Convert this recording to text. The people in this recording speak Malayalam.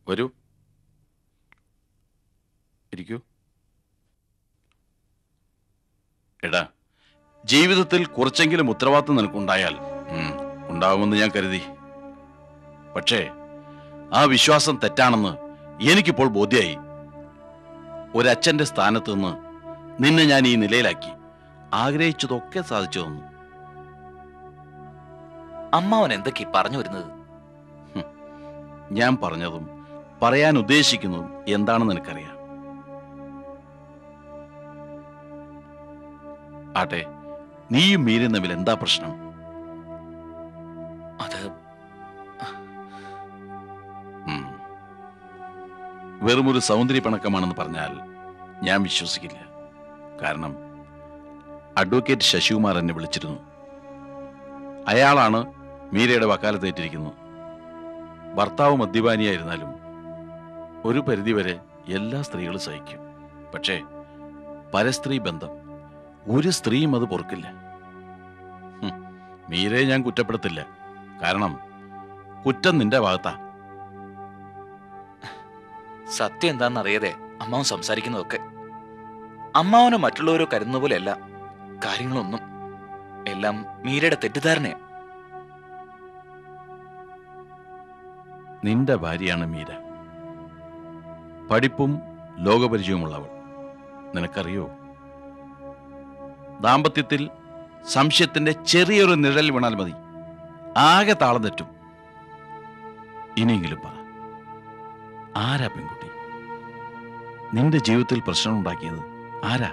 വരൂ, ഇരിക്കൂ. എടാ, ജീവിതത്തിൽ കുറച്ചെങ്കിലും ഉത്തരവാദിത്വം നിനക്കുണ്ടായാൽ ഉണ്ടാവുമെന്ന് ഞാൻ കരുതി. പക്ഷേ ആ വിശ്വാസം തെറ്റാണെന്ന് എനിക്കിപ്പോൾ ബോധ്യമായി. ഒരച്ഛന്റെ സ്ഥാനത്ത് നിന്ന് നിന്നെ ഞാൻ ഈ നിലയിലാക്കി. ആഗ്രഹിച്ചതൊക്കെ സാധിച്ചു തന്നു. അമ്മാവൻ എന്തൊക്കെ പറഞ്ഞു വരുന്നത്? ഞാൻ പറഞ്ഞതും പറയാൻ ഉദ്ദേശിക്കുന്നതും എന്താണെന്ന് എനിക്കറിയാം. ആട്ടെ, നീയും മീരും തമ്മിൽ എന്താ പ്രശ്നം? അത് വെറുമൊരു സൗന്ദര്യ പിണക്കമാണെന്ന് പറഞ്ഞാൽ ഞാൻ വിശ്വസിക്കില്ല. കാരണം അഡ്വക്കേറ്റ് ശശികുമാർ എന്നെ വിളിച്ചിരുന്നു. അയാളാണ് മീരയുടെ വക്കാലത്തേറ്റിരിക്കുന്നത്. ഭർത്താവ് മദ്യപാനിയായിരുന്നാലും ഒരു പരിധിവരെ എല്ലാ സ്ത്രീകളും സഹിക്കും. പക്ഷേ പരസ്ത്രീ ബന്ധം ഒരു സ്ത്രീയും അത് പൊറുക്കില്ല. മീരയെ ഞാൻ കുറ്റപ്പെടുത്തില്ല. കാരണം കുറ്റം നിന്റെ ഭാഗത്താ. സത്യം എന്താണെന്നറിയാതെ അമ്മാവൻ സംസാരിക്കുന്നതൊക്കെ അമ്മാവനോ മറ്റുള്ളവരോ കരുതുന്ന പോലെയല്ല കാര്യങ്ങളൊന്നും. എല്ലാം മീരയുടെ തെറ്റിദ്ധാരണയാ. നിന്റെ ഭാര്യയാണ് മീര. പഠിപ്പും ലോകപരിചയമുള്ളവൾ. നിനക്കറിയോ, ദാമ്പത്യത്തിൽ സംശയത്തിന്റെ ചെറിയൊരു നിഴൽ വീണാൽ മതി, ആകെ താളം തെറ്റും. ഇനിയെങ്കിലും പറ, ആരാ പെൺകുട്ടി? നിന്റെ ജീവിതത്തിൽ പ്രശ്നം ഉണ്ടാക്കിയത് ആരാ?